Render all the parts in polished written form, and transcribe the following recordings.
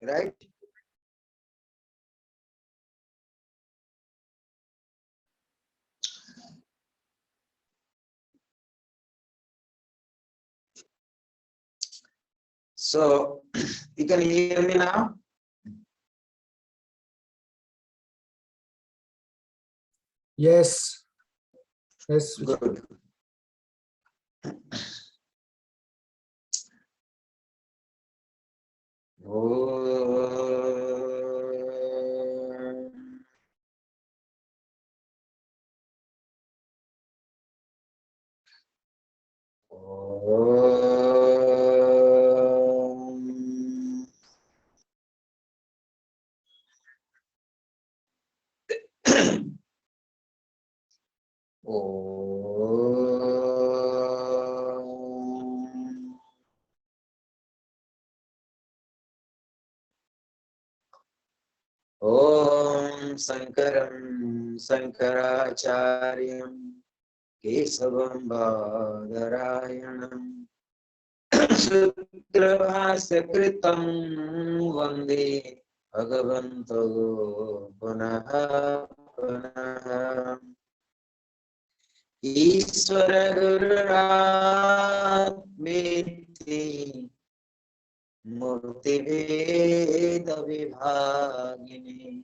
right? So you can hear me now? Yes. Yes. Good. Om Sankaram Sankaracharyam Kesavam Badarayanam Sutrabhasya Kritam Vande Bhagavanto Punaha Punaha Ishvara Gururatmeti Murti Veda Vibhagini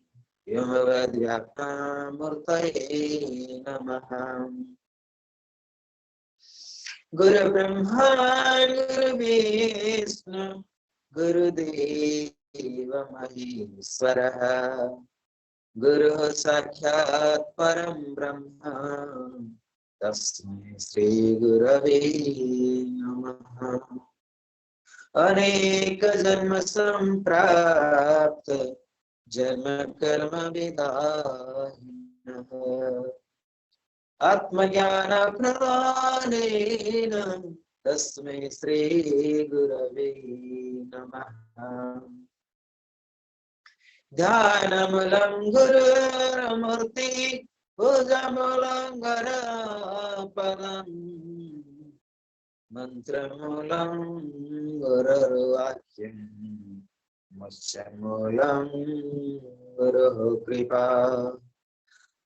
Yomavad Vyapam Murtaye Namaha Guru Brahma Guru Vishnu Guru Deva Maheshwara Guru Sakshat Param Brahma Tasmai Shri Gurave Namaha Anek Janma Samprapta Janma Karma Vidahinaha Atmajnana Pradhanena Tasmai Shri Gurave Namaha Dhyanamalam Gururamurti Bhujamalam Garapadam Mantramulam Gururvakyam Musyamulam Guruhu Kripa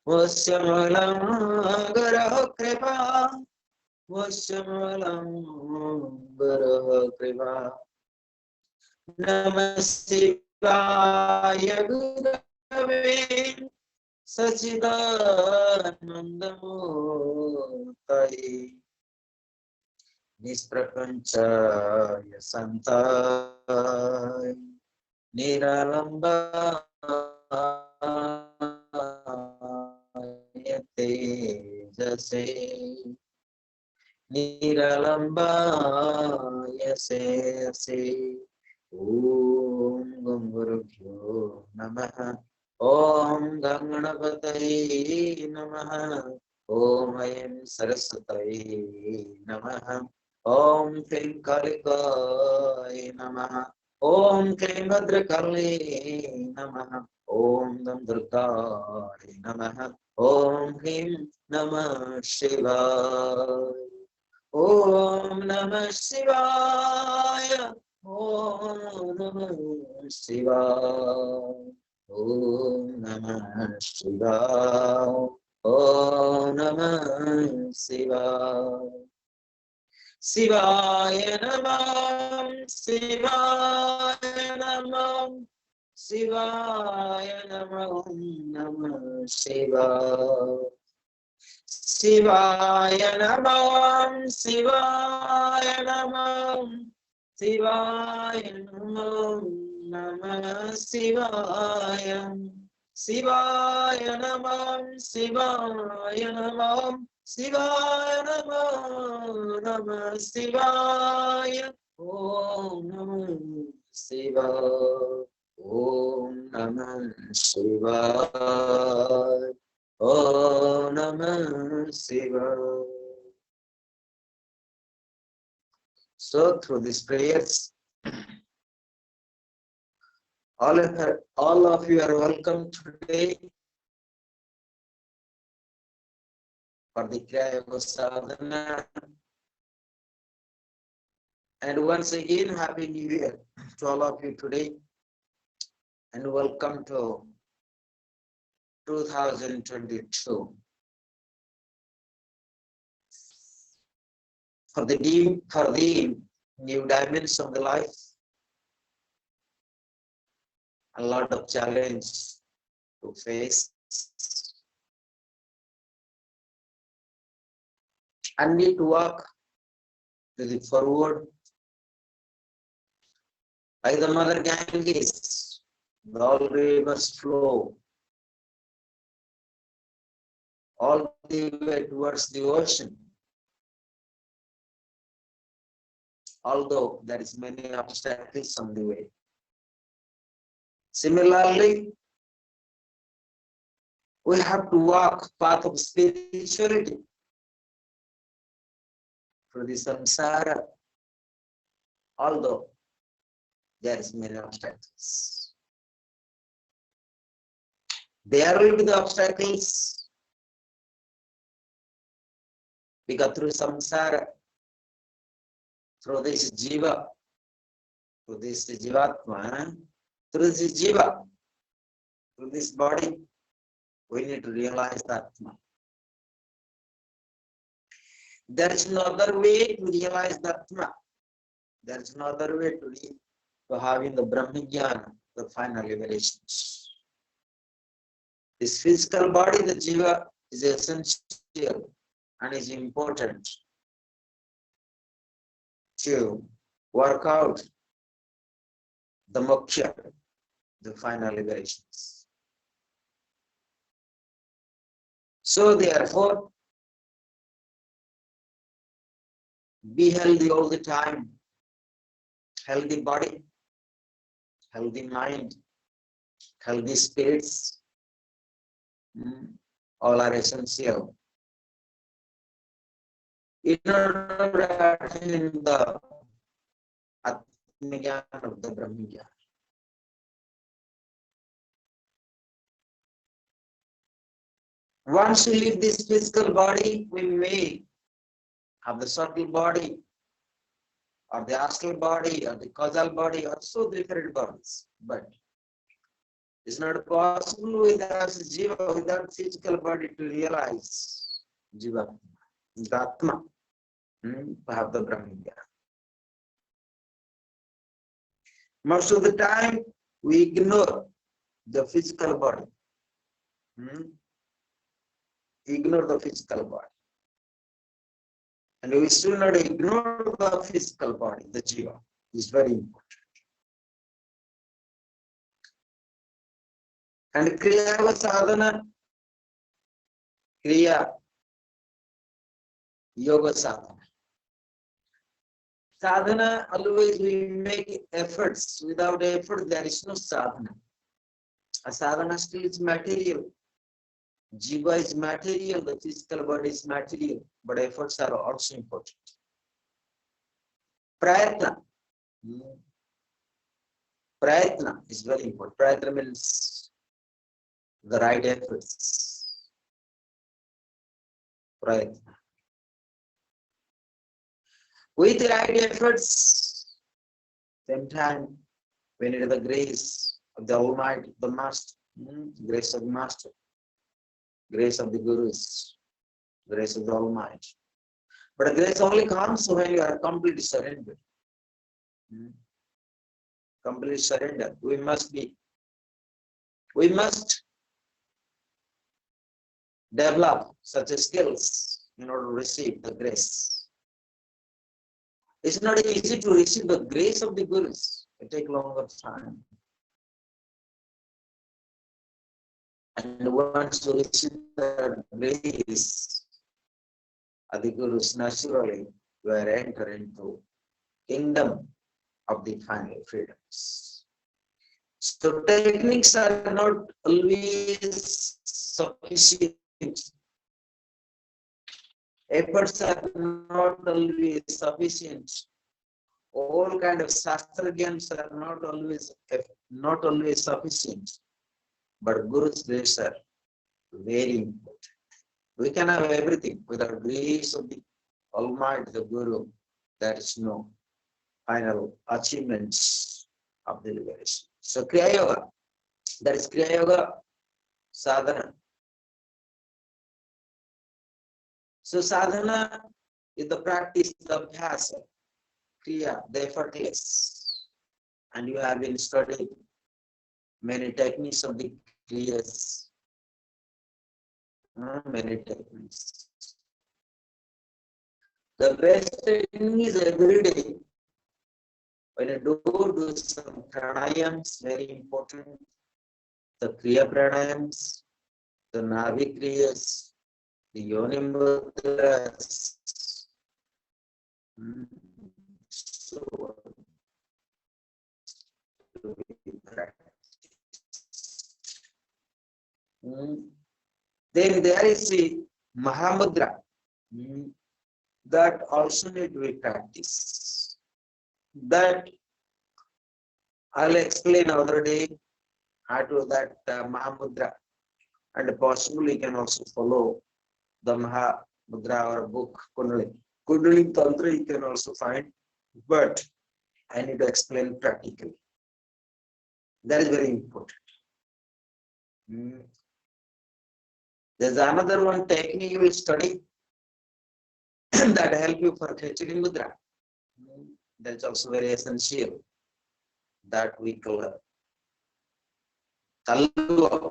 Musyamulam Guruhu Kripa Musyamulam Guruhu Kripa Namaskaya Gurave Sachidanandamurtaye Nisprapanchaya Santai Niralambaya Tejase Niralambaya Sese Om Gangurabhyo Namaha Om Ganganapataye Namaha Om Ayam Saraswataye Namaha Om Klim Kalikaye Namaha Om Klim Bhadrakalle Namaha Om Dam Durgaye Namaha Om Him Namah Shivaya Om Namah Shivaya Om Namah Shivaya Om Namah Shivaya Om Namah Shivaya Shivaya Namah Shivaya Namah Shivaya Namah Namah Shivaya Shivaya Namah Shivaya Namah Shivaya Namah Namah Shivaya Shivaya Namah Shivaya Namah Shivaya Namah Namah Shivaya Om Namah Shivaya Om Namah Shivaya Om Namah Shivaya. So through these prayers, all of you are welcome today for the Kriya Sadhana. And once again, Happy New Year to all of you today. and welcome to 2022. For the new dimension of the life, a lot of challenge to face, and need to walk to the forward like the mother Ganges, all rivers flow all the way towards the ocean. Although there is many obstacles on the way. Similarly, we have to walk path of spirituality through the samsara, although there is many obstacles. There will be the obstacles because through samsara, through this jiva, through this jivatma, through this jiva, through this body, we need to realize that Atma. There is no other way to realize the Atma. There is no other way to having the BrahmaJnana, the final liberations. This physical body, the jiva, is essential and is important to work out the moksha, the final liberations. So therefore, be healthy all the time. Healthy body, healthy mind, healthy spirits, all are essential in order to attain the Atmajnana of the BrahmaJnana. Once we leave this physical body, we may have the subtle body, or the astral body, or the causal body, or so different bodies. But it's not possible without jiva, without physical body to realize jiva, the Atma, to have the BrahmaJnana. Most of the time, we ignore the physical body. Ignore the physical body. And we still not ignore the physical body, the jiva is very important. And Kriya sadhana, Kriya, yoga sadhana. Sadhana, always we make efforts. Without effort, there is no sadhana. A sadhana still is material. Jiva is material, the physical body is material, but efforts are also important. Prayatna. Prayatna is very important. Prayatna means the right efforts. Prayatna. With the right efforts, same time, we need the grace of the Almighty, the Master, grace of the Master. Grace of the Gurus, grace of the Almighty. But grace only comes when you are completely surrendered. Completely surrendered. We must develop such skills in order to receive the grace. It's not easy to receive the grace of the Gurus. It takes longer time. And once you receive the grace of the Gurus, naturally you are entering into kingdom of the final freedoms. So techniques are not always sufficient. Efforts are not always sufficient. All kind of shastra games are not always sufficient. But Guru's grace are very important. We can have everything without grace of the Almighty, the Guru. There is no final achievements of the liberation. So Kriya Yoga, That is Kriya Yoga sadhana. So sadhana is the practice, the abhyasa, Kriya, the effortless. And you have been studying many techniques of the Kriyas. Many techniques. The best technique is every day. When you do some pranayams, very important. The Kriya pranayams, the Navi Kriyas, the Yoni Mudras. So, then there is the Mahamudra. That also need to be practiced. That I'll explain another day how to that Mahamudra, and possibly you can also follow the Mahamudra or book Kundalini. Kundalini Tantra you can also find, but I need to explain practically. That is very important. There's another one technique you will study that help you for Khechari Mudra. That's also very essential. That we call Talva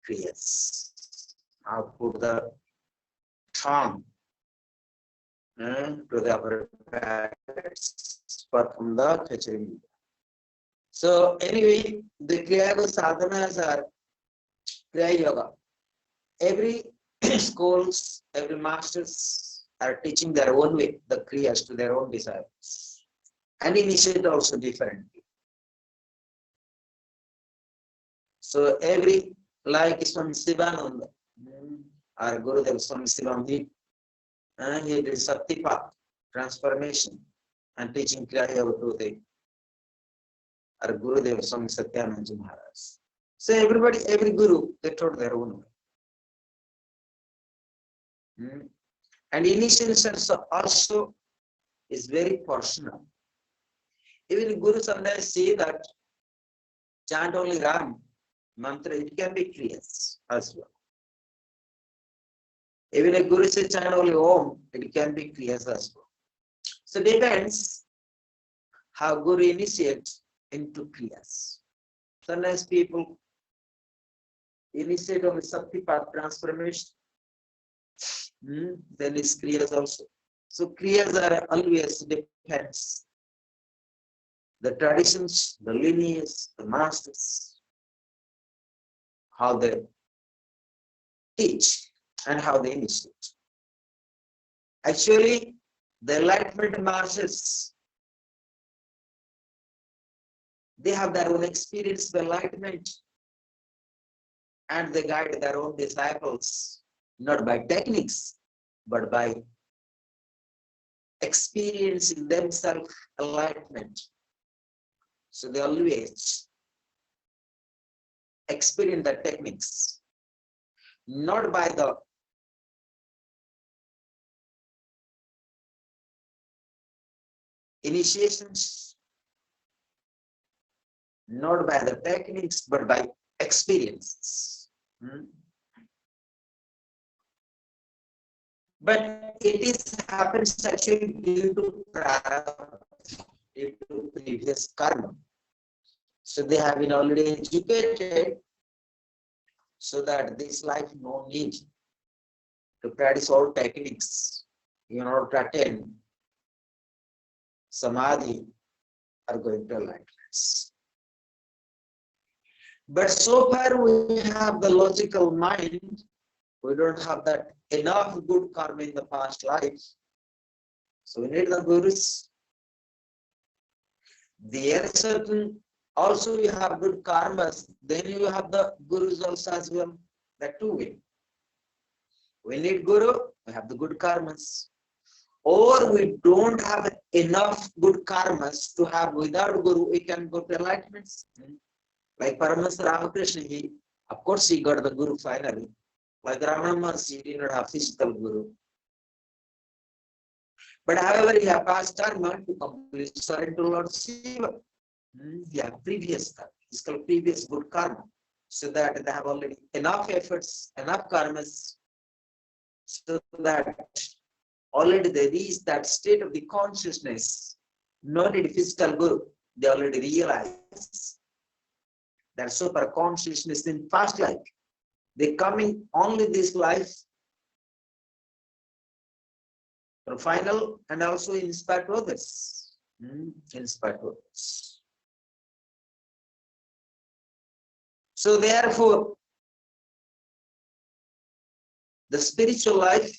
Kriyas. How put the tongue to the upper parts, perform the Khechari Mudra. So anyway, the Kriya Yoga sadhanas are Kriya Yoga. Every schools, every masters are teaching their own way, the Kriyas to their own disciples. And initiate also differently. So every, like Swami Sivananda, our Gurudev Swami Sivananda, he did Saktipat, transformation, and teaching Kriya Yoga to the our Gurudev Swami Satyananda Maharaj. So everybody, every Guru, they taught their own way. And initiation also is very personal. Even Guru sometimes say that chant only Ram mantra, it can be Kriyas as well. Even a Guru says chant only Om, it can be Kriyas as well. So depends how Guru initiates into Kriyas. Sometimes people initiate only Saktipat transformation, then is Kriyas also. So Kriyas are always depends. The traditions, the lineage, the masters, how they teach and how they initiate. Actually, the enlightenment masters, they have their own experience of enlightenment and they guide their own disciples, not by techniques, but by experiencing themselves enlightenment. So they always experience the techniques, not by the initiations, not by the techniques, but by experiences. But it is happens actually due to previous karma. So they have been already educated so that this life no need to practice all techniques in order to attain samadhi are going to enlightenment. But so far we have the logical mind, we don't have that enough good karma in the past life. So we need the gurus. There certain also you have good karmas, then you have the gurus also as well. That two way. We need guru, we have the good karmas. Or we don't have enough good karmas to have without guru, we can go to enlightenment. Like Paramahansa Ramakrishna, of course he got the guru finally. Like Ramana Maharshi, he did not have physical guru. But however, he has passed karma to complete surrender to Lord Shiva. He has previous karma. It's called previous good karma. so that they have already enough efforts, enough karmas, so that already they reach that state of the consciousness, not in physical guru. They already realize that super consciousness in past life. They coming only this life for final and also inspire to others. Inspire to others. So therefore, the spiritual life,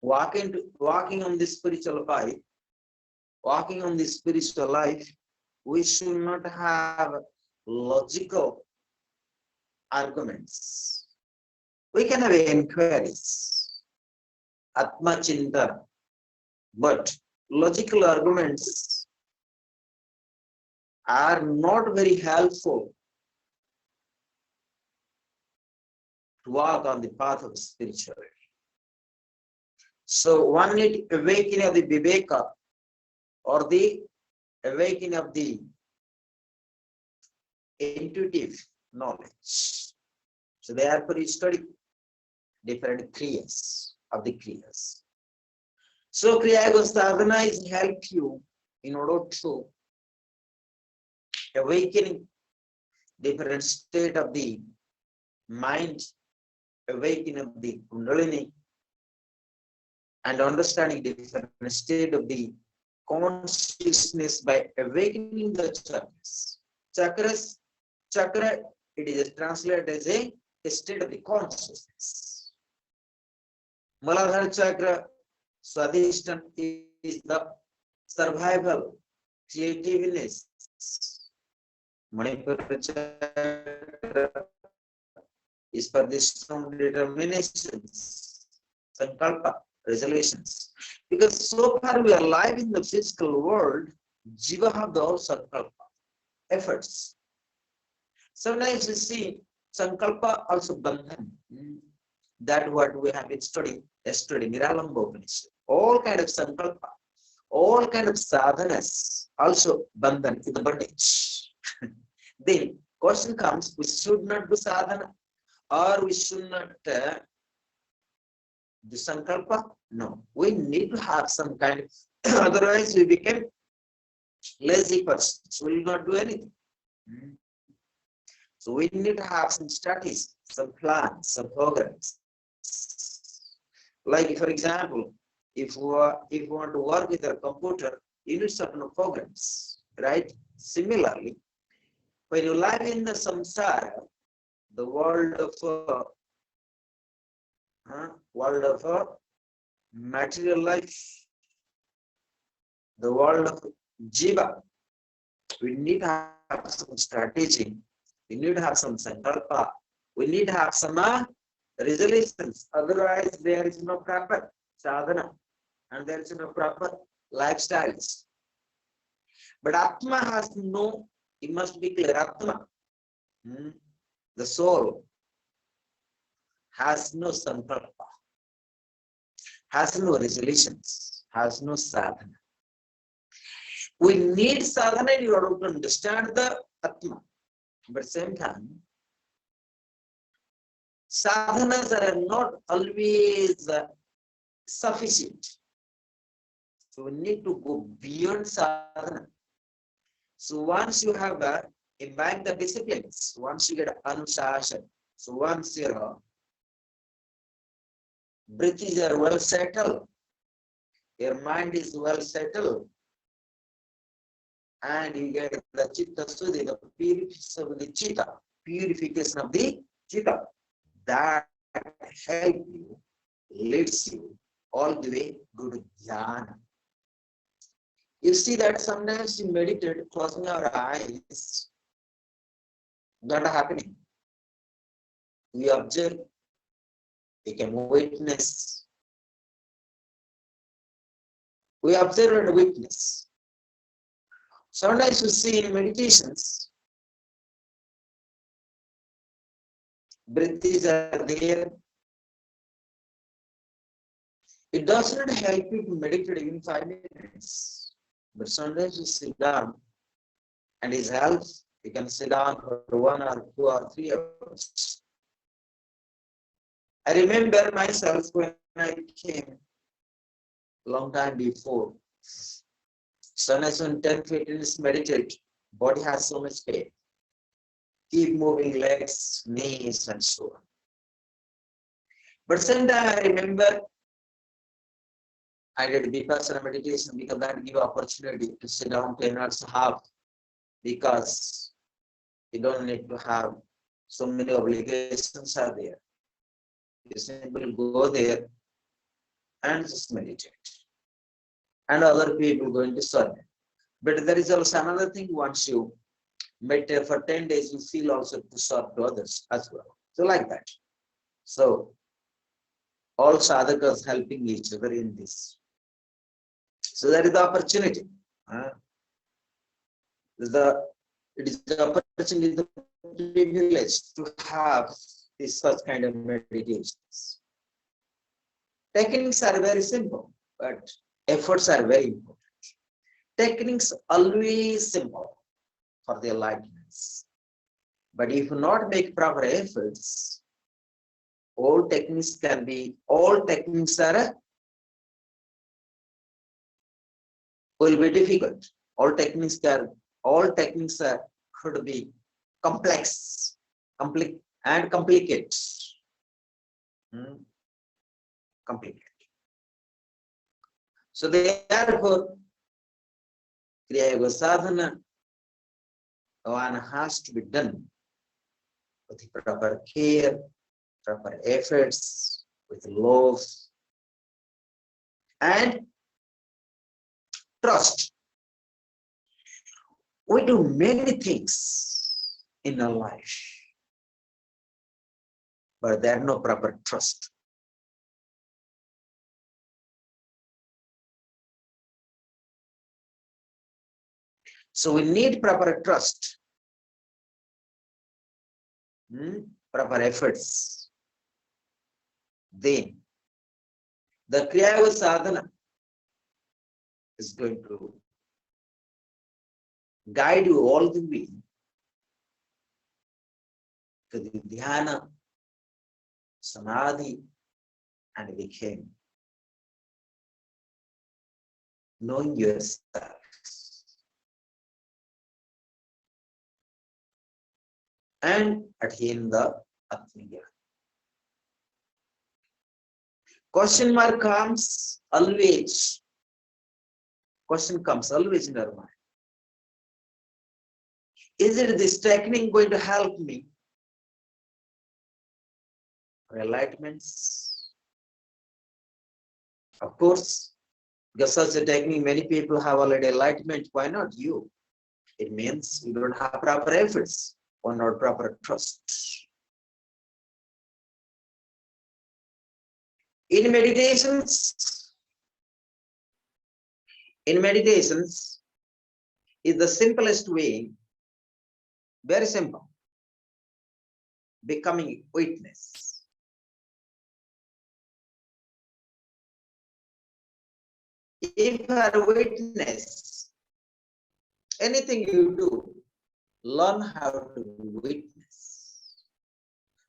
walking on this spiritual life, we should not have logical arguments. We can have inquiries, Atma Chinta, but logical arguments are not very helpful to walk on the path of spirituality. So one need awakening of the Viveka, or the awakening of the intuitive knowledge. So therefore you study different Kriyas of the Kriyas. So Kriya sadhana is help you in order to awakening different state of the mind, awakening of the Kundalini, and understanding different state of the consciousness by awakening the chakras. Chakra, it is translated as a state of the consciousness. Muladhara chakra, Swadhisthana, is the survival, creativeness. Manipura chakra is for the strong determinations, sankalpa, resolutions. Because so far we are alive in the physical world, jiva have the whole sankalpa, efforts. Sometimes you see sankalpa also bandhan. That what we have been studying yesterday, Niralamba Upanishad. All kind of sankalpa, all kind of sadhanas, also bandhan is the bondage. Then question comes, we should not do sadhana, or we should not do sankalpa? No, we need to have some kind of, otherwise we become lazy persons, we will not do anything. So we need to have some studies, some plans, some programs. Like for example, if you want to work with a computer, you need certain programs, right? Similarly, when you live in the samsara, the world of material life, the world of jiva, we need to have some strategy, we need to have some sankalpa, we need to have some resolutions. Otherwise, there is no proper sadhana and there is no proper lifestyles. But Atma has no, it must be clear, Atma, the soul, has no sankalpa, has no resolutions, has no sadhana. We need sadhana in order to understand the Atma. But at the same time, sadhanas are not always sufficient. So we need to go beyond sadhana. So once you have imbibed the disciplines, once you get anushasan, so once your breaths are well settled, your mind is well settled, and you get the chitta suddhi, the purification of the chitta, purification of the chitta, that helps you, leads you all the way go to jnana. You see that sometimes you meditate, closing our eyes, not happening. We observe, we can witness. We observe and witness. Sometimes you see in meditations, breaths are there. It does not help you to meditate even 5 minutes. But sometimes you sit down and it You can sit down for 1 or 2 or 3 hours. I remember myself when I came long time before. So as soon 10, 15 minutes meditate, body has so much pain. Keep moving legs, knees, and so on. But sometimes I remember I did Vipassana meditation because that give opportunity to sit down 10 hours half, because you don't need to have so many obligations are there. You simply go there and just meditate. And other people going to serve. But there is also another thing, once you meditate for 10 days, you feel also to serve to others as well. So like that. So all sadhakas helping each other in this. So that is the opportunity. It is the opportunity, the privilege to have this such kind of meditations. Techniques are very simple, but efforts are very important. Techniques always simple for the enlightenments. But if you not make proper efforts, all techniques will be difficult. All techniques could be complex, and complicated. Complicated. So therefore, Kriya Yoga Sadhana, one has to be done with proper care, proper efforts, with love, and trust. We do many things in our life, but there is no proper trust. So we need proper trust, proper efforts. Then the Kriya Yoga Sadhana is going to guide you all the way to the dhyana, samadhi, and became knowing yourself. And attain the Atmiya. Question comes always in our mind. Is it this technique going to help me for enlightenments? Of course, because such a technique, many people have already enlightenment. Why not you? It means you don't have proper efforts or not proper trust. In meditations is the simplest way, very simple, becoming witness. If you are a witness, anything you do, learn how to witness.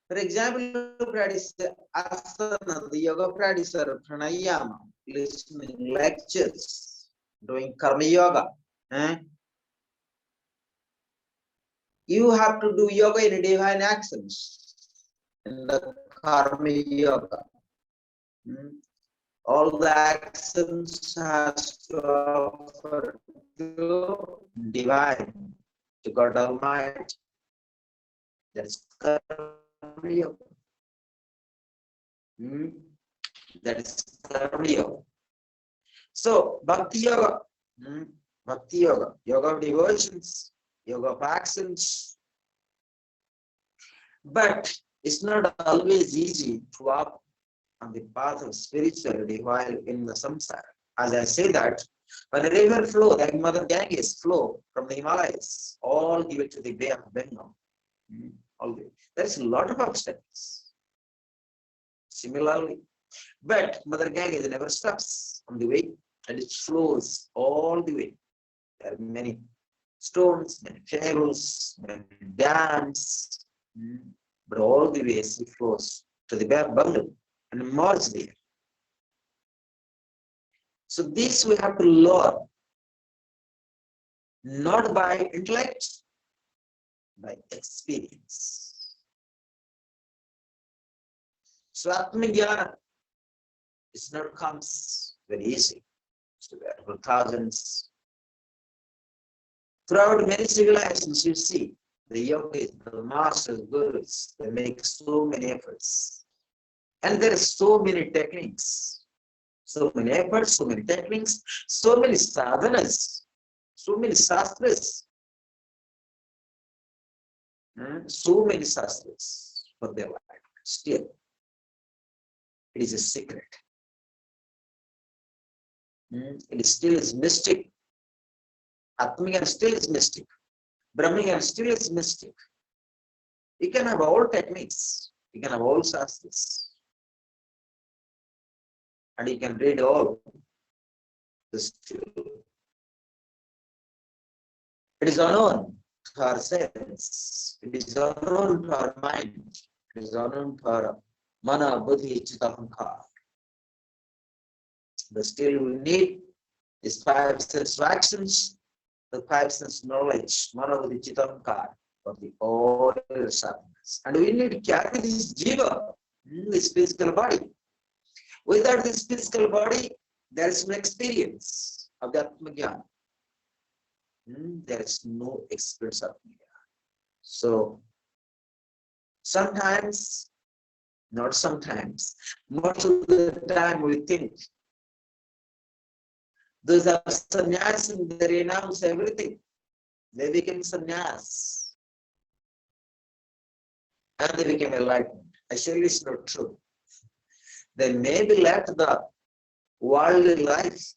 For example, you practice asana, the yoga practice or pranayama, listening lectures, doing karma yoga. You have to do yoga in divine actions in the karma yoga. All the actions has to offer to divine, to God Almighty. That is karma yoga. That is karma yoga. So bhakti yoga, yoga of devotions, yoga of actions. But it's not always easy to walk on the path of spirituality while in the samsara. As I say that, when a river flow, like Mother Ganges flow from the Himalayas, all the way to the Bay of Bengal, there's a lot of obstacles. Similarly, but Mother Ganges never stops on the way, and it flows all the way. There are many stones, many cables, many dams, but all the ways it flows to the bungalow and emerge there. So this we have to learn, not by intellect, by experience. So Atmajnana is not comes very easy. So there are thousands. Throughout many civilizations, you see the yogis, the masters, gurus, they make so many efforts. And there are so many techniques, so many efforts, so many techniques, so many sadhanas, so many shastras, so many shastras for their life. Still, it is a secret. It still is mystic. Atmajnana still is mystic. Brahmajnana still is mystic. You can have all techniques. You can have all shastras. And you can read all. Still, it is unknown to our sense. It is unknown to our mind. It is unknown to our mana, buddhi, chitta, ahankara. But still we need these five satisfactions, the five sense knowledge, mana, buddhi, chitta, ahankara, for the all sadhanas. And we need to carry this jiva, this physical body. Without this physical body, there is no experience of the Atmajnana. There is no experience of Atmajnana. So, sometimes, not sometimes, most of the time we think those are sannyas, they renounce everything. They became sannyas. And they became enlightened. Actually, it's not true. They maybe left the worldly life.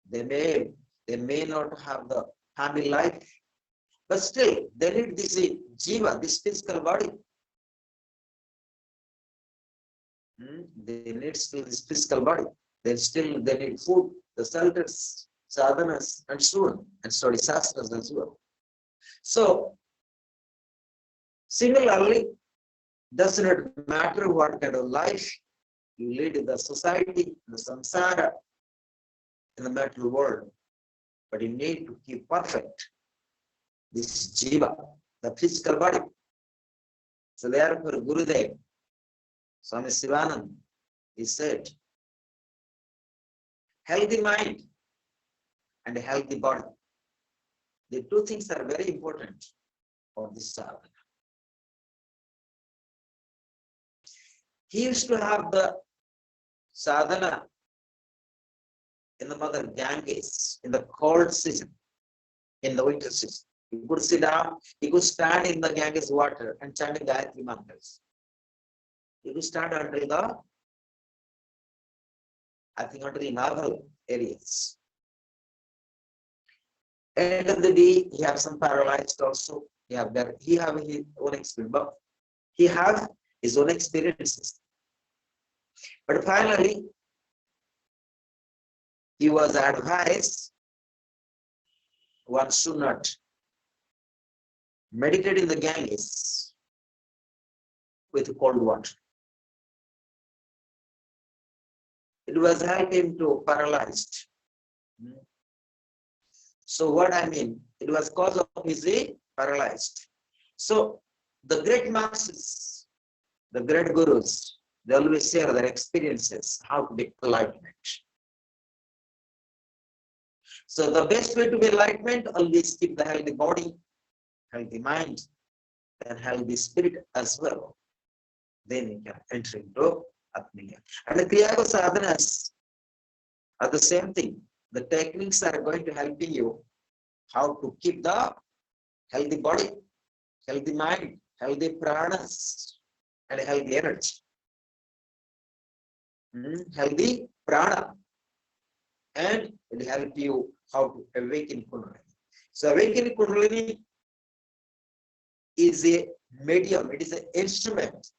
They may not have the family life, but still they need this jiva, this physical body. They need still this physical body. They need food, the shelters, sadhanas, and so on, and study shastras as well. So similarly, does not matter what kind of life you lead in the society, in the samsara, in the material world, but you need to keep perfect this jiva, the physical body. So therefore, Gurudev, Swami Sivananda, he said, healthy mind and a healthy body. The two things are very important for this sadhana. He used to have the sadhana in the mother Ganges in the cold season, in the winter season. He could sit down, he could stand in the Ganges water and chant the Gayatri mantras. He could stand until the, until the navel areas. End of the day, he have some paralyzed also. He have his own experience, but he have his own experiences. But finally, he was advised one should not meditate in the Ganges with cold water. It was helping him to paralyzed. So what I mean, it was cause of his paralyzed. So the great masters, the great gurus, they always share their experiences, how to be enlightenment. So the best way to be enlightenment, always keep the healthy body, healthy mind, and healthy spirit as well. Then you can enter into Atmajnana. And the Kriya sadhanas are the same thing. The techniques are going to help you how to keep the healthy body, healthy mind, healthy pranas, and healthy energy. Healthy prana. And it will help you how to awaken Kundalini. So awakening Kundalini is a medium, it is an instrument.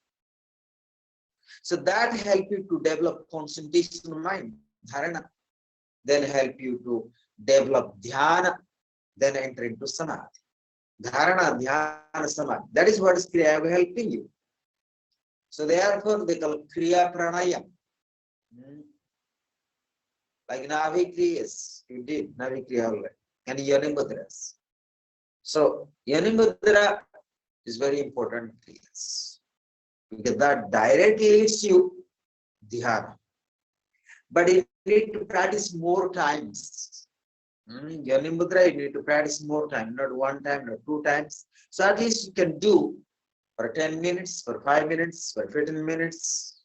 So that help you to develop concentration of mind, dharana, then help you to develop dhyana, then enter into samadhi. Dharana, dhyana, samadhi. That is what is Kriya helping you. So therefore they call Kriya pranayam. Like Navi Kriyas, you did Navi Kriya already. And Yoni Mudras. So Yoni Mudra is very important Kriyas. Because that directly leads you dhyana. But you need to practice more times. Yoni Mudra, you need to practice more time, not one time, not two times. So at least you can do for 10 minutes, for 5 minutes, for 15 minutes.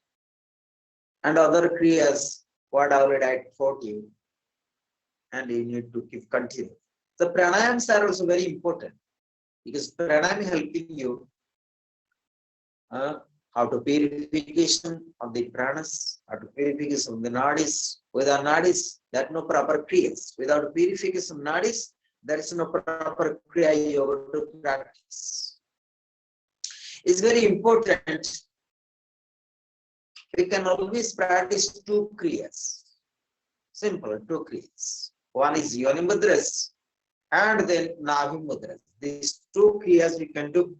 And other Kriyas, what already I taught you. And you need to keep continuing. The pranayams are also very important because pranayam helping you how to purification of the pranas, how to purification of the nadis. Without nadis, there are no proper kriyas. Without purification of nadis, there is no proper kriya yoga to practice. It's very important. We can always practice two kriyas. Simple, two kriyas. One is yoni mudras and then navi mudras. These two kriyas we can do.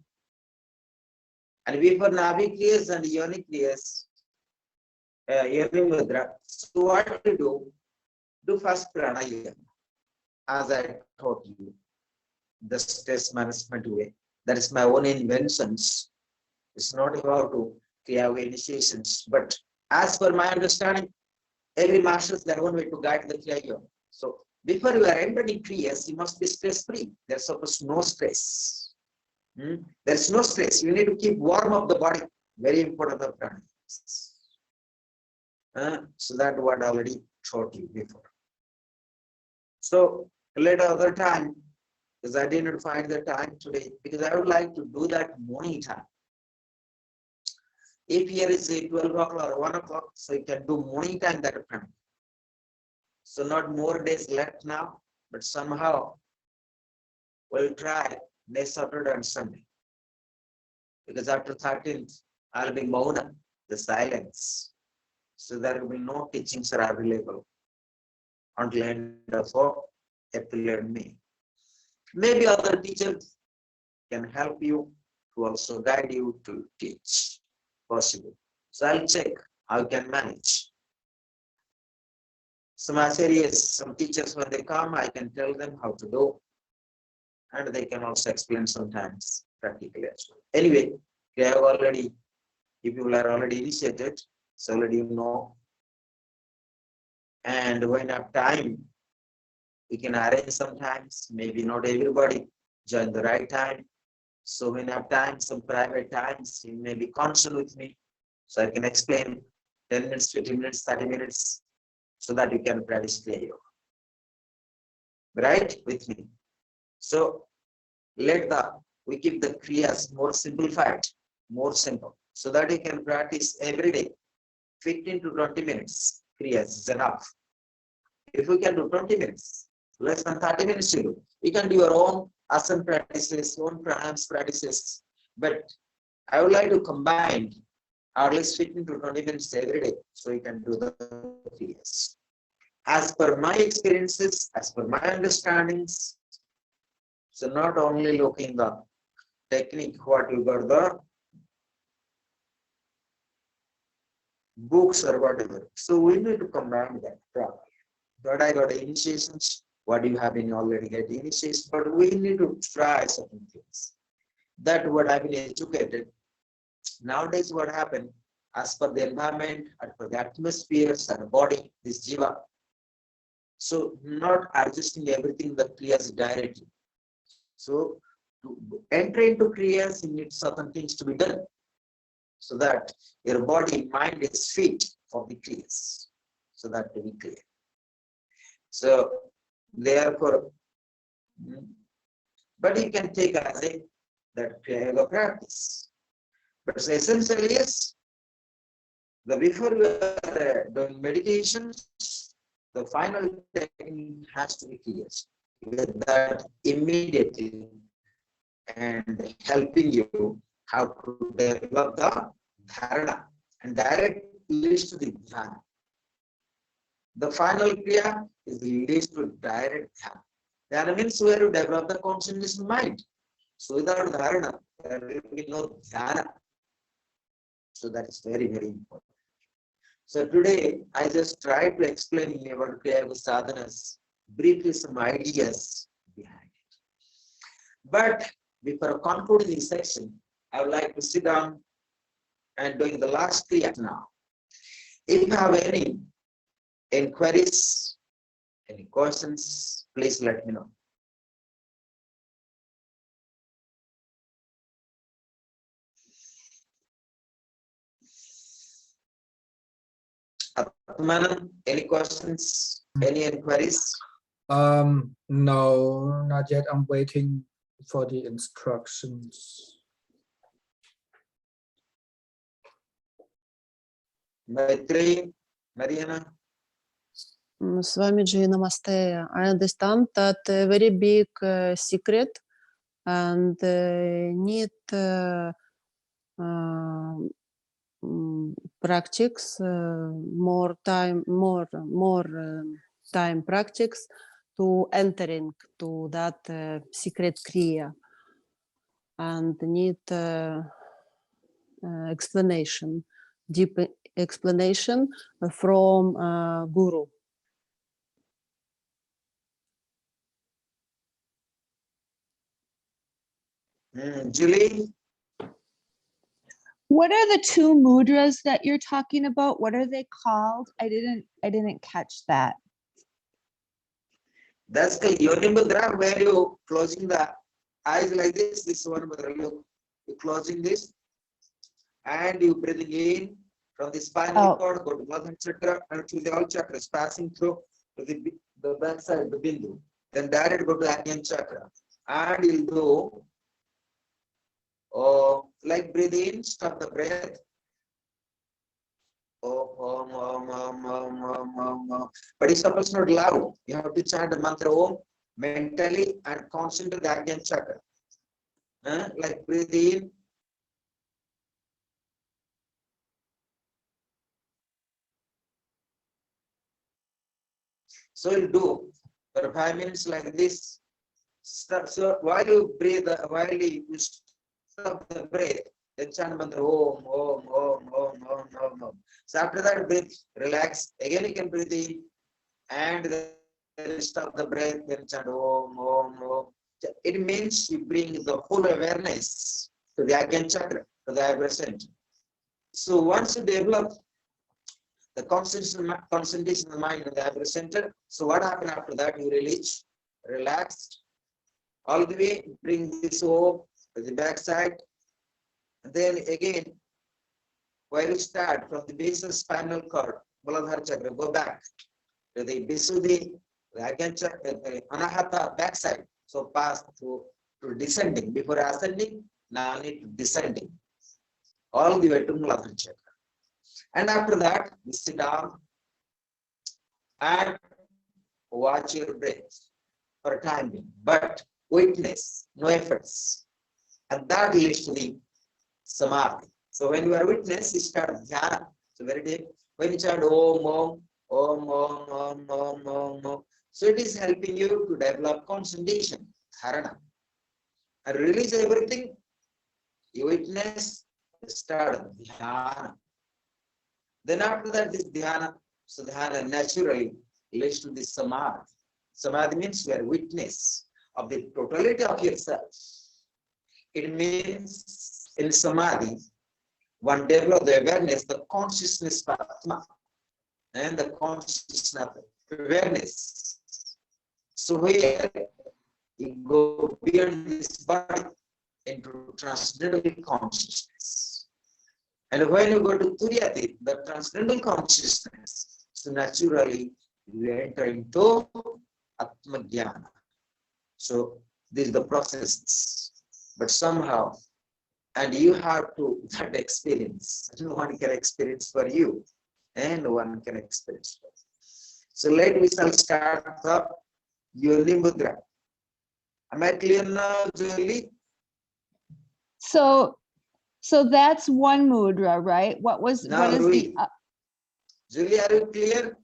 And before navi kriyas and yoni kriyas, yoni mudra. So what to do? Do first pranayama, as I taught you, the stress management way. That is my own inventions. It's not about to kriya initiations, but as per my understanding, every master has their own way to guide the kriya yoga. So before you are entering kriyas, you must be stress-free. There's supposed no stress. There's no stress. You need to keep warm up the body. Very important of pranayams. So that what I already taught you before. So later other time, because I didn't find the time today, because I would like to do that morning time. If here is 12 o'clock or 1 o'clock, so you can do morning time that pranayam. So not more days left now, but somehow we'll try next Saturday and Sunday. Because after 13th, I'll be Mauna, the silence. So there will be no teachings are available until end of April and May. Maybe other teachers can help you to also guide you to teach. Possible. So I'll check how you can manage. Some areas, some teachers when they come, I can tell them how to do. And they can also explain sometimes practically as well. Anyway, we have already, if you are already initiated, so already you know. And when have time, we can arrange sometimes, maybe not everybody join the right time. So when have time, some private times, you may be constant with me. So I can explain 10 minutes, 15 minutes, 30 minutes, so that you can practice Kriya Yoga. Right? With me. So we keep the Kriyas more simplified, more simple, so that you can practice every day, 15 to 20 minutes. Kriyas is enough. If we can do 20 minutes, less than 30 minutes to do, you can do your own asana practices, own pranayams practices. But I would like to combine at least 15 to 20 minutes every day, so you can do the Kriyas. As per my experiences, as per my understandings, so not only looking the technique, what you got the books or whatever. So we need to combine that properly. But I got initiations, what you have been already get initiations, but we need to try certain things. That what I've been educated. Nowadays what happened, as per the environment, as per the atmospheres and the body, this jiva. So not adjusting everything the kriyas directly. So to enter into kriyas, you need certain things to be done, so that your body, mind is fit for the kriyas, so that to be clear. So therefore, but you can take as a that Kriya Yoga practice. But essentially, yes, the before we are doing meditations, the final technique has to be clear. With that immediately and helping you how to develop the dharana, and direct leads to the dhyana. The final Kriya is leads to direct Dhyana. Dhyana means where you develop the consciousness mind. So without Dharana, there will be no Dhyana. So that is very, very important. So today, I just try to explain about Kriya sadhanas, briefly some ideas behind it. But before concluding this section, I would like to sit down and doing the last Kriya now. If you have any inquiries, any questions, please let me know. Atmanan, any questions, any inquiries? No, not yet. I'm waiting for the instructions. Maitri, Mariana? Swamiji, namaste. I understand that a very big secret and need practice, more time practice to entering to that secret Kriya, and need explanation, deep explanation from Guru. Julie? What are the two mudras that you're talking about? What are they called? I didn't catch that. That's the Yoni Mudra, where you closing the eyes like this. This one mudra, you closing this, and you breathing in from the spinal cord, go to Mother Chakra, and to the all chakras, passing through to the back side, the Bindu. Then direct go to Agyan Chakra, and you'll do like breathe in, stop the breath. But it's supposed not loud. You have to chant the mantra Om mentally and concentrate the Agyan Chakra. Like breathe in. So you'll do for 5 minutes like this. So while you breathe, while you stop the breath, then chant mantra Om, Om, Om, Om, Om, Om, Om. So after that, breathe, relax. Again, you can breathe in and then stop the breath, then chant Om, Om, Om. It means you bring the whole awareness to the Agyan Chakra, to the eyebrow center. So once you develop the concentration of the mind in the eyebrow center, so what happens after that? You release, relax, all the way, bring this Om to the back side. Then again, while you start from the base of spinal cord, Muladhara Chakra, go back to the Visuddhi, the Agyan Chakra, the Anahata backside. So pass through to descending. Before ascending, now need to descending. All the way to Muladhara Chakra. And after that, you sit down and watch your breath for a time being. But witness, no efforts. And that leads to the Samadhi. So when you are witness, you start Dhyana. So very deep. When you chant Om, Om, Om, Om, Om, Om, Om, Om. So it is helping you to develop concentration, Dharana. And release everything. You witness, start Dhyana. Then after that, this Dhyana, so Dhyana naturally leads to this Samadhi. Samadhi means you are witness of the totality of yourself. It means in Samadhi, one develops the awareness, the consciousness of Atma, and the consciousness of awareness. So here you go beyond this body into transcendental consciousness. And when you go to Turiyati, the transcendental consciousness, so naturally you enter into Atma Jnana. So this is the process. But somehow, and you have to that experience. No one can experience for you, and no one can experience for you. So we shall start the Yoni Mudra. Am I clear now, Julie? So that's one mudra, right? What is Julie, are you clear?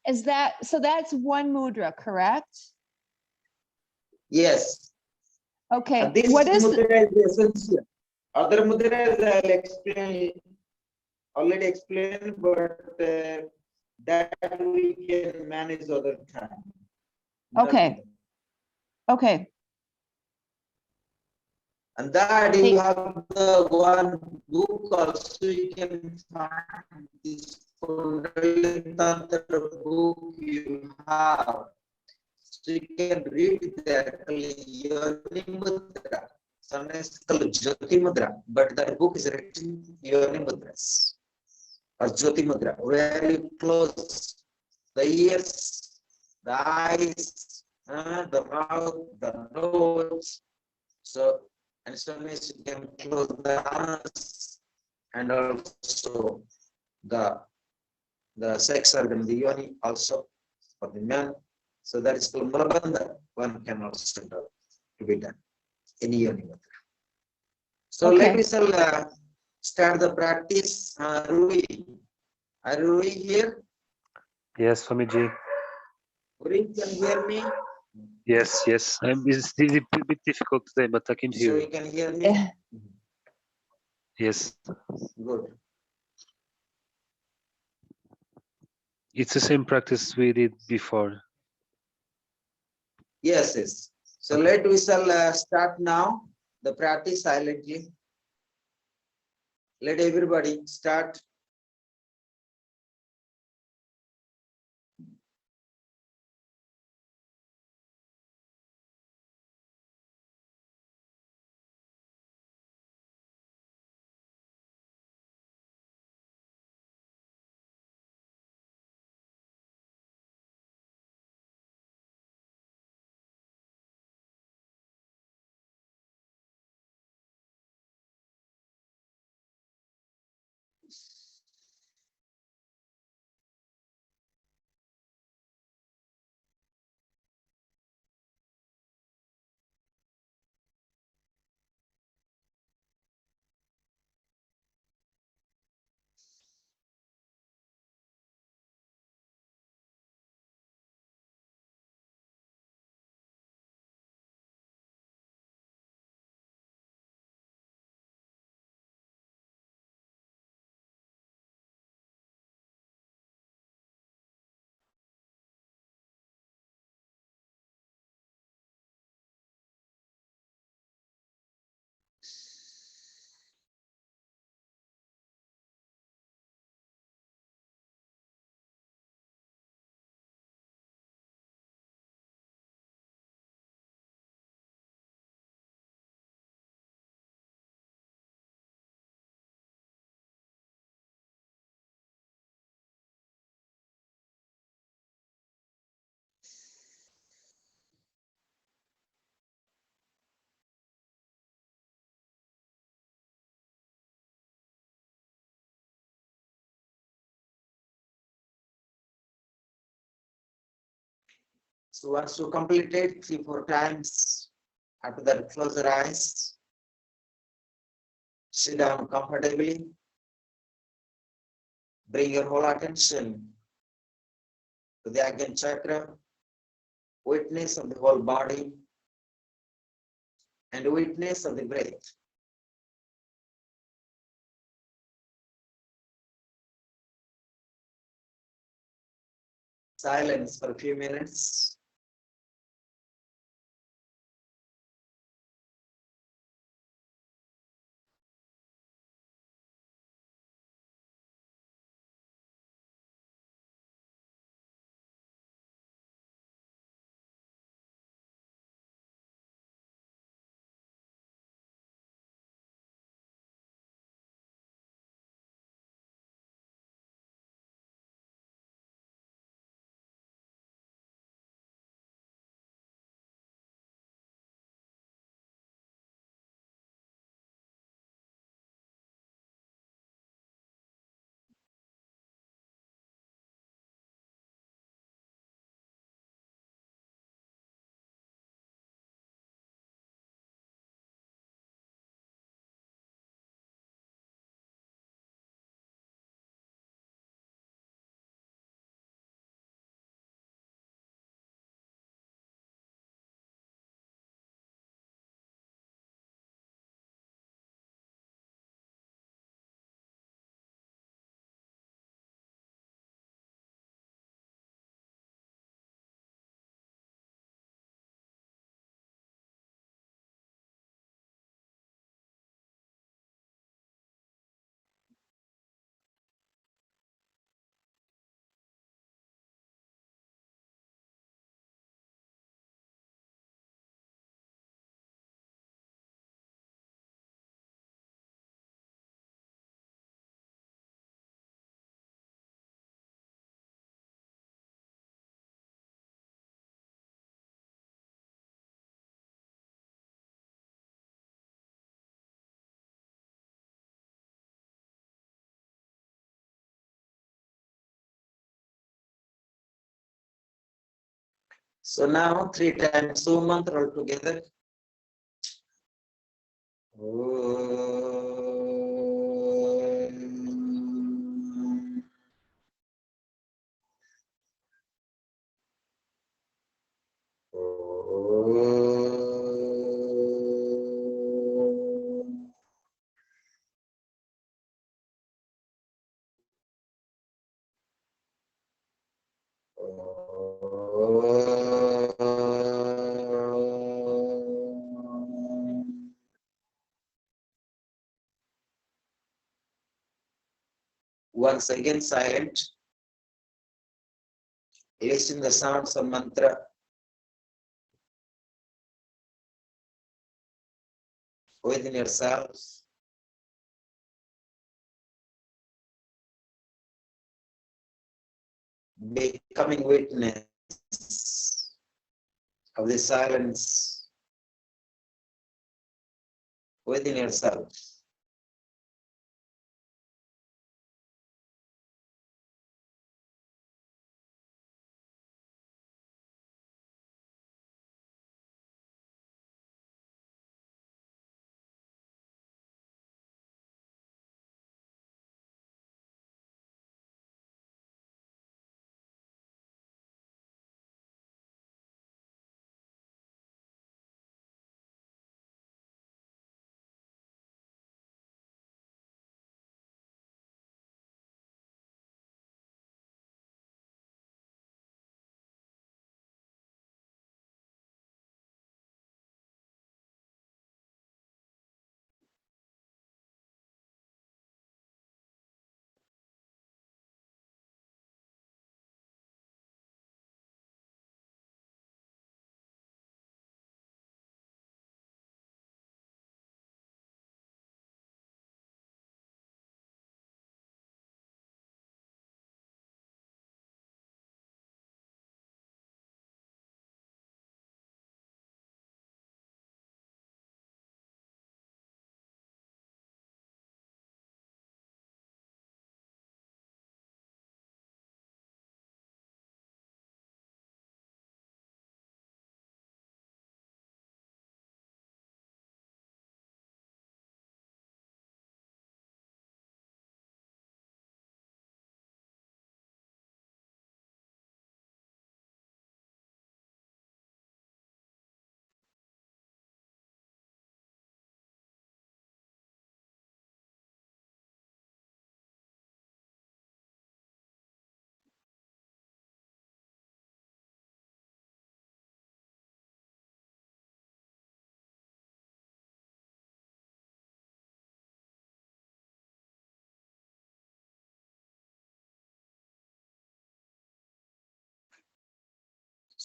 Is that, so that's one mudra, correct? Yes. Okay, And this what is, mudra is essential. Other mudras I'll explain, already explained, but that we can manage other time. okay, okay, And that you have the one book also you can find this Tantra book you have. So you can read that Yoni Mudra. Sometimes it's called Jyoti Mudra, but that book is written Yoni Mudras or Jyoti Mudra, where you close the ears, the eyes, the mouth, the nose. So, and sometimes you can close the eyes and also the sex organ, the yoni also for the man. So that is called Mulabandha. One can also do to be done in yoni mudra. So Okay. let me start the practice. Rui, are Rui here? Yes, Swamiji. Rui, can you hear me? Yes, yes. It's a bit difficult today, but I can So hear you you. can hear me? Yes. Good. It's the same practice we did before. Yes, yes. So Okay. we shall start now the practice silently. Let everybody start. So once you complete it 3-4 times, after that close your eyes, sit down comfortably, bring your whole attention to the Agyan chakra, witness of the whole body and witness of the breath. Silence for a few minutes. So now 3 times So mantra all together. Once again silent, listen the sounds of mantra within yourself. Becoming witness of the silence within yourself.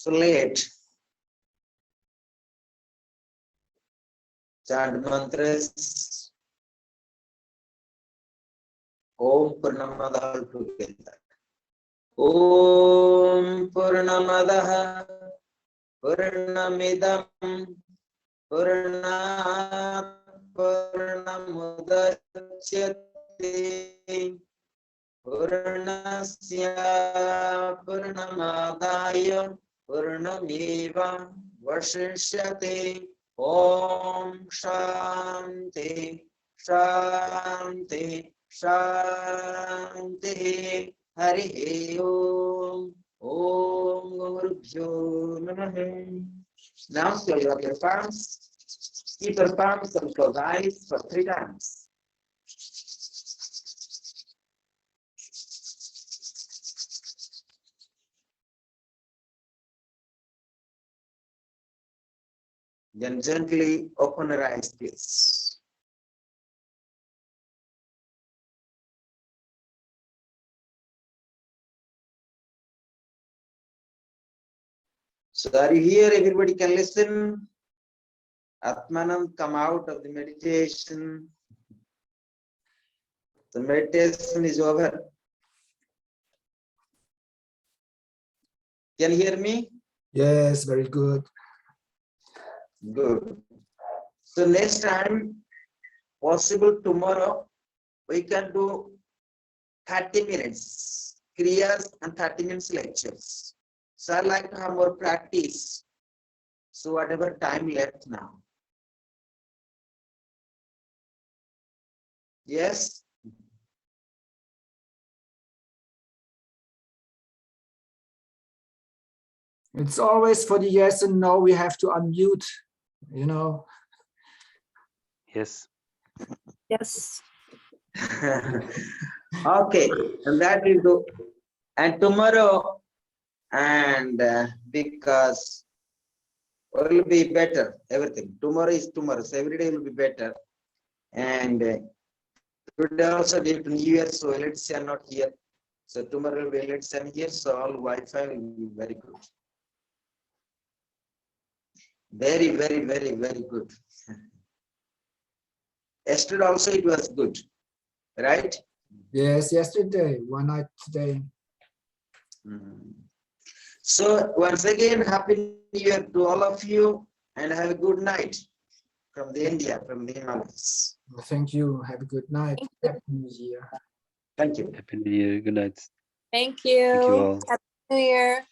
So let chant mantras Om Purnamada together. Om Purnamadaha Purnamidam Purnat Purnamudachyate Purnasya Purnamadaya Purnameva Vashishyate. Om Shanti Shanti Shanti. Hari Om. Om Gurubhyo Namaha. Now fill up your palms. Keep your palms and close eyes for 3 times. Then gently open your eyes, please. So are you here? Everybody can listen. Atmanam, come out of the meditation. The meditation is over. Can you hear me? Yes, very good. Good. So next time, possible tomorrow, we can do 30 minutes Kriyas and 30 minutes lectures. So I like to have more practice. So whatever time left now. Yes? It's always for the yes and no, we have to unmute, you know. Yes. Yes. Okay, and that will do. And tomorrow, and because will be better, everything. Tomorrow is tomorrow, so every day will be better. And today also due to New Year, so let's say I'm not here. So tomorrow will be let's say I'm here, so all Wi-Fi will be very good. Very, very, very, very good. Yesterday also it was good, right? Yes, yesterday, one night today. So once again, Happy New Year to all of you, and have a good night from the India, from the Himalayas. Thank you. Have a good night. Happy New Year. Thank you. Happy New Year. Good night. Thank you. Thank you all. Happy New Year.